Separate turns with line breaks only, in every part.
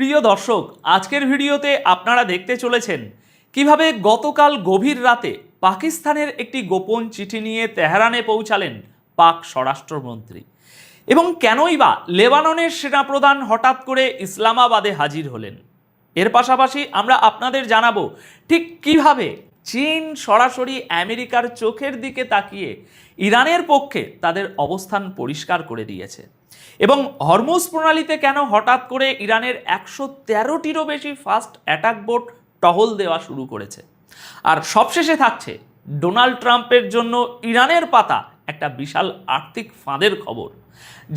প্রিয় দর্শক, আজকের ভিডিওতে আপনারা দেখতে চলেছেন কিভাবে গতকাল গভীর রাতে পাকিস্তানের একটি গোপন চিঠি নিয়ে তেহরানে পৌঁছালেন পাক স্বরাষ্ট্রমন্ত্রী এবং কেনই বা লেবাননের সেনাপ্রধান হঠাৎ করে ইসলামাবাদে হাজির হলেন। এর পাশাপাশি আমরা আপনাদের জানাবো ঠিক কিভাবে চীন সরাসরি আমেরিকার চোখের দিকে তাকিয়ে ইরানের পক্ষে তাদের অবস্থান পরিষ্কার করে দিয়েছে এবং হরমুজ প্রণালীতে কেন হঠাৎ করে ইরানের 113টিরও বেশি ফাস্ট অ্যাটাক বোট টহল দেওয়া শুরু করেছে। আর সবশেষে থাকছে ডোনাল্ড ট্রাম্পের জন্য ইরানের পাতা একটা বিশাল আর্থিক ফাঁদের খবর,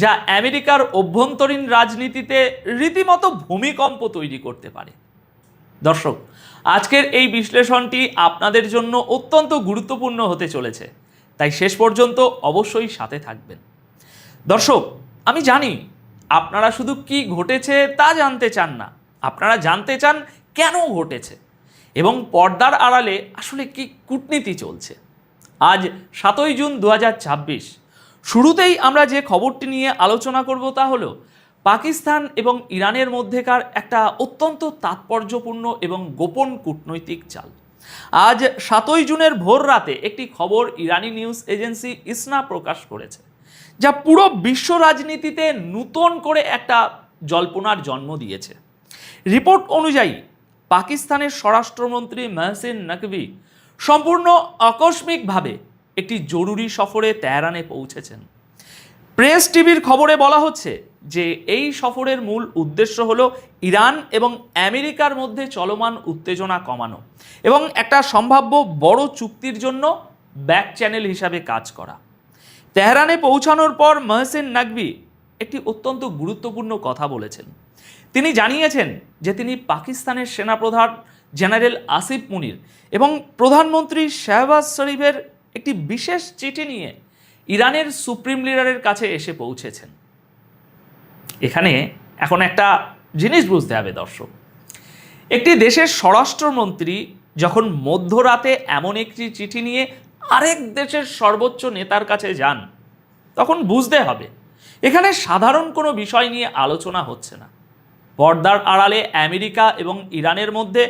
যা আমেরিকার অভ্যন্তরীণ রাজনীতিতে রীতিমতো ভূমিকম্প তৈরি করতে পারে। দর্শক, আজকের এই বিশ্লেষণটি আপনাদের জন্য অত্যন্ত গুরুত্বপূর্ণ হতে চলেছে, তাই শেষ পর্যন্ত অবশ্যই সাথে থাকবেন। দর্শক, আমি জানি আপনারা শুধু কি ঘটেছে তা জানতে চান না, আপনারা জানতে চান কেন ঘটেছে এবং পর্দার আড়ালে আসলে কি কূটনীতি চলছে। আজ 7 জুন 2026। শুরুতেই আমরা যে খবরটি নিয়ে আলোচনা করব তা হলো পাকিস্তান এবং ইরানের মধ্যেকার একটা অত্যন্ত তাৎপর্যপূর্ণ এবং গোপন কূটনৈতিক চাল। আজ 7 জুনের ভোর রাতে একটি খবর ইরানি নিউজ এজেন্সি ইসনা প্রকাশ করেছে, যা পুরো বিশ্ব রাজনীতিতে নতুন করে একটা জল্পনার জন্ম দিয়েছে। রিপোর্ট অনুযায়ী পাকিস্তানের স্বরাষ্ট্রমন্ত্রী মহসিন নকভি সম্পূর্ণ আকস্মিকভাবে একটি জরুরি সফরে তেহরানে পৌঁছেছেন। প্রেস টিভির খবরে বলা হচ্ছে যে এই সফরের মূল উদ্দেশ্য হলো ইরান এবং আমেরিকার মধ্যে চলমান উত্তেজনা কমানো এবং একটা সম্ভাব্য বড় চুক্তির জন্য ব্যাক চ্যানেল হিসাবে কাজ করা। তেহরানে পৌঁছানোর পর মহসিন নকভি একটি অত্যন্ত গুরুত্বপূর্ণ কথা বলেছেন। তিনি জানিয়েছেন যে তিনি পাকিস্তানের সেনাপ্রধান জেনারেল আসিফ মুনির এবং প্রধানমন্ত্রী শাহবাজ শরীফের একটি বিশেষ চিঠি নিয়ে ইরানের সুপ্রিম লিডারের কাছে এসে পৌঁছেছেন। এখানে এখন একটা জিনিস বুঝতে হবে দর্শক, একটি দেশের স্বরাষ্ট্রমন্ত্রী যখন মধ্যরাতে এমন একটি চিঠি নিয়ে আরেক দেশের সর্বোচ্চ নেতার কাছে যান, তখন বুঝতে হবে এখানে সাধারণ কোনো বিষয় নিয়ে আলোচনা হচ্ছে না। পর্দার আড়ালে আমেরিকা এবং ইরানের মধ্যে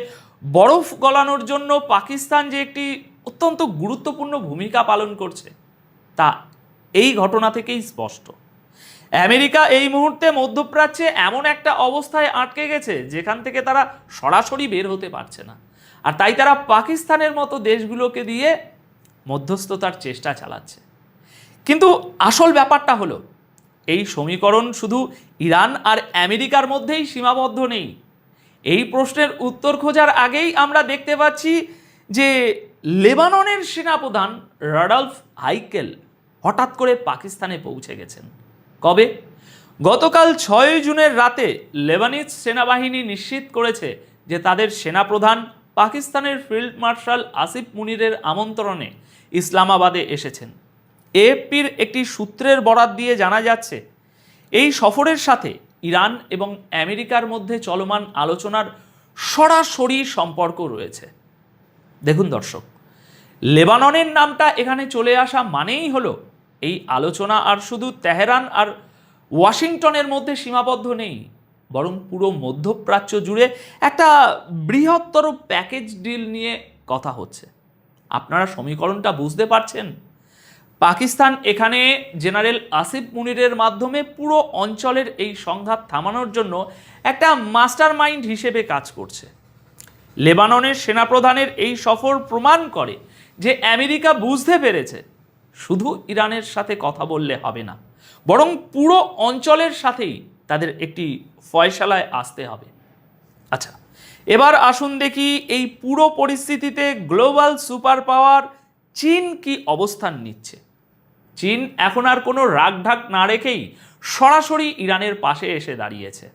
বরফ গলানোর জন্য পাকিস্তান যে একটি অত্যন্ত গুরুত্বপূর্ণ ভূমিকা পালন করছে তা এই ঘটনা থেকেই স্পষ্ট। আমেরিকা এই মুহূর্তে মধ্যপ্রাচ্যে এমন একটা অবস্থায় আটকে গেছে যেখান থেকে তারা সরাসরি বের হতে পারছে না, আর তাই তারা পাকিস্তানের মতো দেশগুলোকে দিয়ে মধ্যস্থতার চেষ্টা চালাচ্ছে। কিন্তু আসল ব্যাপারটা হলো এই সমীকরণ শুধু ইরান আর আমেরিকার মধ্যেই সীমাবদ্ধ নেই। এই প্রশ্নের উত্তর খোঁজার আগেই আমরা দেখতে পাচ্ছি যে লেবাননের সেনাপ্রধান রাডলফ হাইকেল হঠাৎ করে পাকিস্তানে পৌঁছে গেছেন। কবে? গতকাল 6 জুনের রাতে লেবানিজ সেনাবাহিনী নিশ্চিত করেছে যে তাদের সেনাপ্রধান পাকিস্তানের ফিল্ড মার্শাল আসিফ মুনিরের আমন্ত্রণে ইসলামাবাদে এসেছেন। এএফপির একটি সূত্রের বরাত দিয়ে জানা যাচ্ছে এই সফরের সাথে ইরান এবং আমেরিকার মধ্যে চলমান আলোচনার সরাসরি সম্পর্ক রয়েছে। দেখুন দর্শক, লেবাননের নামটা এখানে চলে আসা মানেই হলো এই আলোচনা আর শুধু তেহরান আর ওয়াশিংটনের মধ্যে সীমাবদ্ধ নেই, বরং পুরো মধ্যপ্রাচ্য জুড়ে একটা বৃহত্তর প্যাকেজ ডিল নিয়ে কথা হচ্ছে। আপনারা সমীকরণটা বুঝতে পারছেন? পাকিস্তান এখানে জেনারেল আসিফ মুনিরের মাধ্যমে পুরো অঞ্চলের এই সংঘাত থামানোর জন্য একটা মাস্টার মাইন্ড হিসেবে কাজ করছে। লেবাননের সেনাপ্রধানের এই সফর প্রমাণ করে যে আমেরিকা বুঝতে পেরেছে শুধু ইরানের সাথে কথা বললে হবে না, বরং পুরো অঞ্চলের সাথেই তাদের একটি ফয়সালায় আসতে হবে। আচ্ছা, এবার আসুন দেখি এই পুরো পরিস্থিতিতে গ্লোবাল সুপার পাওয়ার চীন কি অবস্থান নিচ্ছে। চীন এখন আর কোনো রাগঢাক না রেখেই সরাসরি ইরানের পাশে এসে দাঁড়িয়েছে।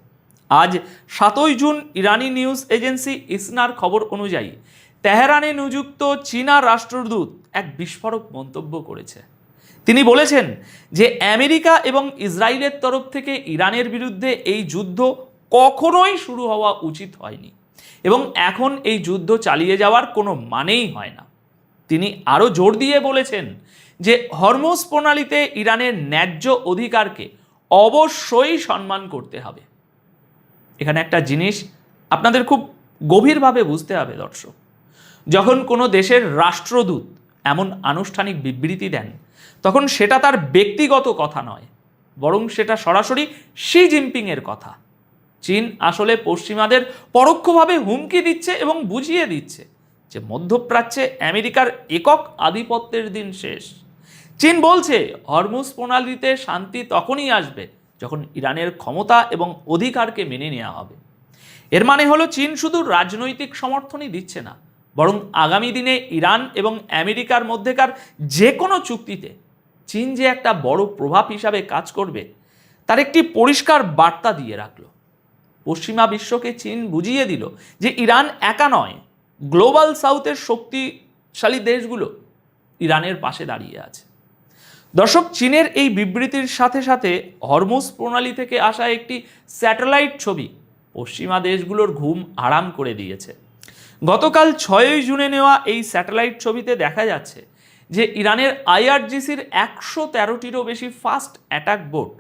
আজ 7 জুন ইরানি নিউজ এজেন্সি ইসনার খবর অনুযায়ী তেহরানে নিযুক্ত চীনা রাষ্ট্রদূত এক বিস্ফোরক মন্তব্য করেছে। তিনি বলেছেন যে আমেরিকা এবং ইসরায়েলের তরফ থেকে ইরানের বিরুদ্ধে এই যুদ্ধ কখনোই শুরু হওয়া উচিত হয়নি এবং এখন এই যুদ্ধ চালিয়ে যাওয়ার কোনো মানেই হয় না। তিনি আরও জোর দিয়ে বলেছেন যে হরমুজ প্রণালীতে ইরানের ন্যায্য অধিকারকে অবশ্যই সম্মান করতে হবে। এখানে একটা জিনিস আপনাদের খুব গভীরভাবে বুঝতে হবে দর্শক, যখন কোনো দেশের রাষ্ট্রদূত এমন আনুষ্ঠানিক বিবৃতি দেন তখন সেটা তার ব্যক্তিগত কথা নয়, বরং সেটা সরাসরি শি জিনপিংয়ের কথা। চীন আসলে পশ্চিমাদের পরোক্ষভাবে হুমকি দিচ্ছে এবং বুঝিয়ে দিচ্ছে যে মধ্যপ্রাচ্যে আমেরিকার একক আধিপত্যের দিন শেষ। চীন বলছে হরমুজ প্রণালীতে শান্তি তখনই আসবে যখন ইরানের ক্ষমতা এবং অধিকারকে মেনে নেওয়া হবে। এর মানে হলো চীন শুধু রাজনৈতিক সমর্থনই দিচ্ছে না, বরং আগামী দিনে ইরান এবং আমেরিকার মধ্যেকার যে কোনো চুক্তিতে চীন যে একটা বড় প্রভাব হিসাবে কাজ করবে তার একটি পরিষ্কার বার্তা দিয়ে রাখল। পশ্চিমা বিশ্বকে চীন বুঝিয়ে দিল যে ইরান একা নয়, গ্লোবাল সাউথের শক্তিশালী দেশগুলো ইরানের পাশে দাঁড়িয়ে আছে। দর্শক, চীনের এই বিবৃতির সাথে সাথে হরমুজ প্রণালী থেকে আসা একটি স্যাটেলাইট ছবি পশ্চিমা দেশগুলোর ঘুম হারাম করে দিয়েছে। গতকাল 6 জুনে নেওয়া এই স্যাটেলাইট ছবিতে দেখা যাচ্ছে যে ইরানের আইআরজিসির 113টিরও বেশি ফাস্ট অ্যাটাক বোট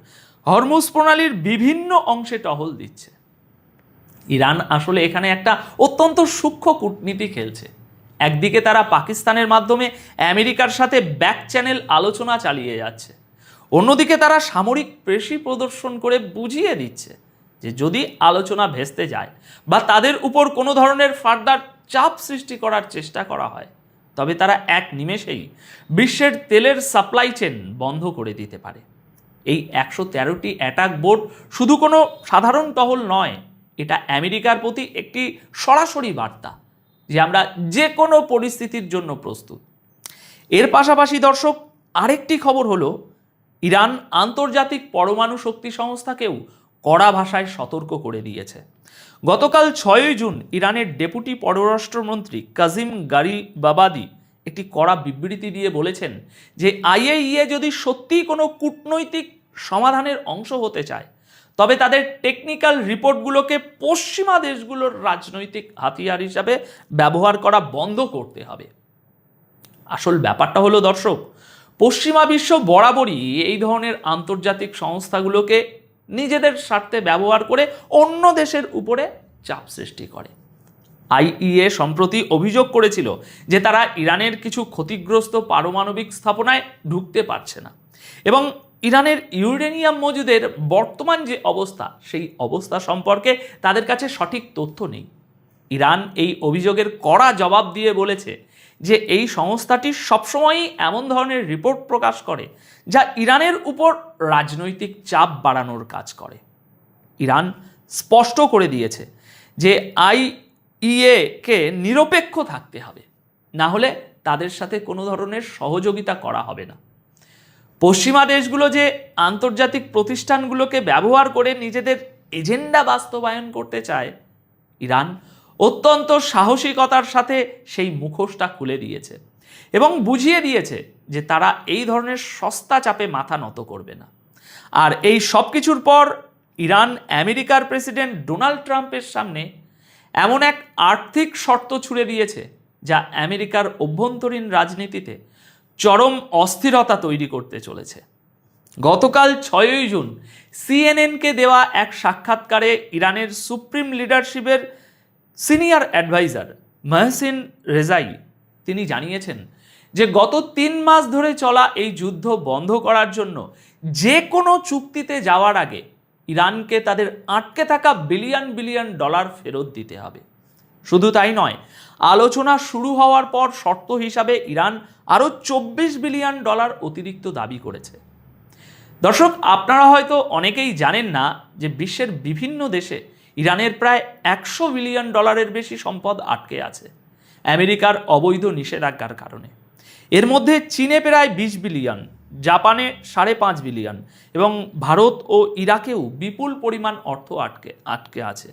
হরমুজ প্রণালীর বিভিন্ন অংশে টহল দিচ্ছে। ইরান আসলে এখানে একটা অত্যন্ত সূক্ষ্ম কূটনীতি খেলছে। একদিকে তারা পাকিস্তানের মাধ্যমে আমেরিকার সাথে ব্যাক চ্যানেল আলোচনা চালিয়ে যাচ্ছে, অন্যদিকে তারা সামরিক পেশি প্রদর্শন করে বুঝিয়ে দিচ্ছে যে যদি আলোচনা ভেস্তে যায় বা তাদের উপর কোনো ধরনের ফার্দার চাপ সৃষ্টি করার চেষ্টা করা হয় তবে তারা এক নিমেষেই বিশ্বের তেলের সাপ্লাই চেন বন্ধ করে দিতে পারে। এই 113টি অ্যাটাক বোট শুধু কোনো সাধারণ টহল নয়, এটা আমেরিকার প্রতি একটি সরাসরি বার্তা যে আমরা যে কোনো পরিস্থিতির জন্য প্রস্তুত। এর পাশাপাশি দর্শক, আরেকটি খবর হলো ইরান আন্তর্জাতিক পরমাণু শক্তি সংস্থাকেও কড়া ভাষায় সতর্ক করে দিয়েছে। গতকাল 6 জুন ইরানের ডেপুটি পররাষ্ট্রমন্ত্রী কাজিম গারিবাবাদি একটি কড়া বিবৃতি দিয়ে বলেছেন যে আইএইএ যদি সত্যিই কোনো কূটনৈতিক সমাধানের অংশ হতে চায় তবে তাদের টেকনিক্যাল রিপোর্টগুলোকে পশ্চিমা দেশগুলোর রাজনৈতিক হাতিয়ার হিসাবে ব্যবহার করা বন্ধ করতে হবে। আসল ব্যাপারটা হলো দর্শক, পশ্চিমা বিশ্ব বরাবরই এই ধরনের আন্তর্জাতিক সংস্থাগুলোকে নিজেদের স্বার্থে ব্যবহার করে অন্য দেশের উপরে চাপ সৃষ্টি করে। আইইএ সম্প্রতি অভিযোগ করেছিল যে তারা ইরানের কিছু ক্ষতিগ্রস্ত পারমাণবিক স্থাপনায় ঢুকতে পারছে না এবং ইরানের ইউরেনিয়াম মজুদের বর্তমান যে অবস্থা সেই অবস্থা সম্পর্কে তাদের কাছে সঠিক তথ্য নেই। ইরান এই অভিযোগের কড়া জবাব দিয়ে বলেছে যে এই সংস্থাটি সবসময়ই এমন ধরনের রিপোর্ট প্রকাশ করে যা ইরানের উপর রাজনৈতিক চাপ বাড়ানোর কাজ করে। ইরান স্পষ্ট করে দিয়েছে যে আইইএ-কে নিরপেক্ষ থাকতে হবে, না হলে তাদের সাথে কোনো ধরনের সহযোগিতা করা হবে না। পশ্চিমা দেশগুলো যে আন্তর্জাতিক প্রতিষ্ঠানগুলোকে ব্যবহার করে নিজেদের এজেন্ডা বাস্তবায়ন করতে চায়, ইরান অত্যন্ত সাহসিকতার সাথে সেই মুখোশটা খুলে দিয়েছে এবং বুঝিয়ে দিয়েছে যে তারা এই ধরনের সস্তা চাপে মাথা নত করবে না। আর এই সব কিছুর পর ইরান আমেরিকার প্রেসিডেন্ট ডোনাল্ড ট্রাম্পের সামনে এমন এক আর্থিক শর্ত ছুড়ে দিয়েছে যা আমেরিকার অভ্যন্তরীণ রাজনীতিতে চরম অস্থিরতা তৈরি করতে চলেছে। গতকাল 6 জুন সিএনএনকে দেওয়া এক সাক্ষাৎকারে ইরানের সুপ্রিম লিডারশিপের সিনিয়র অ্যাডভাইজার মহসিন রেজাই তিনি জানিয়েছেন যে গত 3 মাস ধরে চলা এই যুদ্ধ বন্ধ করার জন্য যে কোনো চুক্তিতে যাওয়ার আগে ইরানকে তাদের আটকে থাকা বিলিয়ন বিলিয়ন ডলার ফেরত দিতে হবে। শুধু তাই নয়, আলোচনা শুরু হওয়ার পর শর্ত হিসাবে ইরান আরও 24 বিলিয়ন ডলার অতিরিক্ত দাবি করেছে। দর্শক, আপনারা হয়তো অনেকেই জানেন না যে বিশ্বের বিভিন্ন দেশে ইরানের প্রায় 100 বিলিয়ন ডলারের বেশি সম্পদ আটকে আছে আমেরিকার অবৈধ নিষেধাজ্ঞার কারণে। এর মধ্যে চীনে প্রায় 20 বিলিয়ন, জাপানে 5.5 বিলিয়ন এবং ভারত ও ইরাকেও বিপুল পরিমাণ অর্থ আটকে আছে।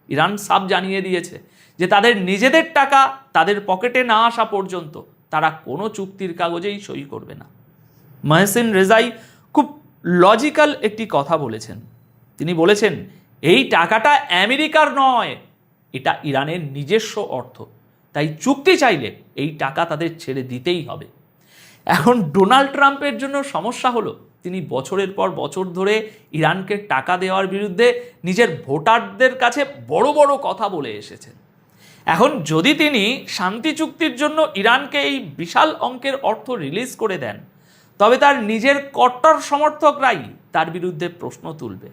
ইরান সাফ জানিয়ে দিয়েছে যে তাদের নিজেদের টাকা তাদের পকেটে না আসা পর্যন্ত তারা কোনো চুক্তির কাগজেই সই করবে না। মহসিন রেজাই খুব লজিক্যাল একটি কথা বলেছেন। তিনি বলেছেন এই টাকাটা আমেরিকার নয়, এটা ইরানের নিজস্ব অর্থ, তাই চুক্তি চাইলে এই টাকা তাদের ছেড়ে দিতেই হবে। এখন ডোনাল্ড ট্রাম্পের জন্য সমস্যা হলো তিনি বছরের পর বছর ধরে ইরানকে টাকা দেওয়ার বিরুদ্ধে নিজের ভোটারদের কাছে বড় বড় কথা বলে এসেছেন। এখন যদি তিনি শান্তি চুক্তির জন্য ইরানকে এই বিশাল অঙ্কের অর্থ রিলিজ করে দেন, তবে তার নিজের কট্টর সমর্থকরাই তার বিরুদ্ধে প্রশ্ন তুলবে।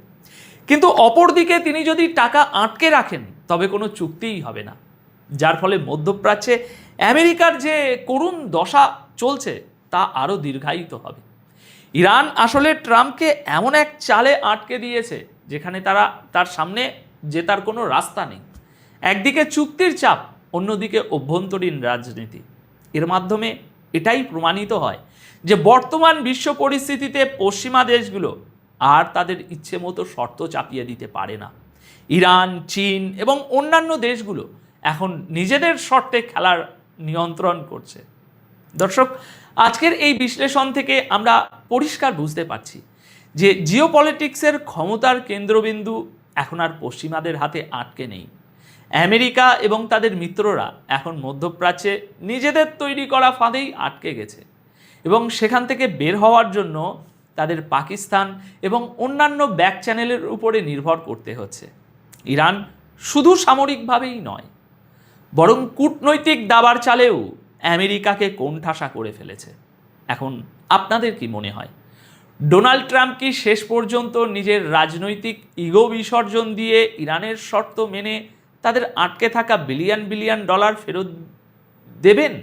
কিন্তু অপরদিকে তিনি যদি টাকা আটকে রাখেন, তবে কোনো চুক্তিই হবে না, যার ফলে মধ্যপ্রাচ্যে আমেরিকার যে করুণ দশা চলছে তা আরও দীর্ঘায়িত হবে। ইরান আসলে ট্রাম্পকে এমন এক চালে আটকে দিয়েছে যেখানে তার সামনে জেতার কোনো রাস্তা নেই। একদিকে চুক্তির চাপ, অন্যদিকে অভ্যন্তরীণ রাজনীতি। এর মাধ্যমে এটাই প্রমাণিত হয় যে বর্তমান বিশ্ব পরিস্থিতিতে পশ্চিমা দেশগুলো আর তাদের ইচ্ছে মতো শর্ত চাপিয়ে দিতে পারে না। ইরান, চীন এবং অন্যান্য দেশগুলো এখন নিজেদের শর্তে খেলার নিয়ন্ত্রণ করছে। দর্শক, আজকের এই বিশ্লেষণ থেকে আমরা পরিষ্কার বুঝতে পারছি যে জিওপলিটিক্সের ক্ষমতার কেন্দ্রবিন্দু এখন আর পশ্চিমাদের হাতে আটকে নেই। আমেরিকা এবং তাদের মিত্ররা এখন মধ্যপ্রাচ্যে নিজেদের তৈরি করা ফাঁদেই আটকে গেছে এবং সেখান থেকে বের হওয়ার জন্য তাদের পাকিস্তান এবং অন্যান্য ব্যাক চ্যানেলের উপরে নির্ভর করতে হচ্ছে। ইরান শুধু সামরিকভাবেই নয়, বরং কূটনৈতিক দাবার চালেও আমেরিকাকে কোণঠাসা করে ফেলেছে। এখন আপনাদের কি মনে হয়, ডোনাল্ড ট্রাম্প কি শেষ পর্যন্ত নিজের রাজনৈতিক ইগো বিসর্জন দিয়ে ইরানের শর্ত মেনে তাদের আটকে থাকা বিলিয়ন বিলিয়ন ডলার ফেরত দেবেন?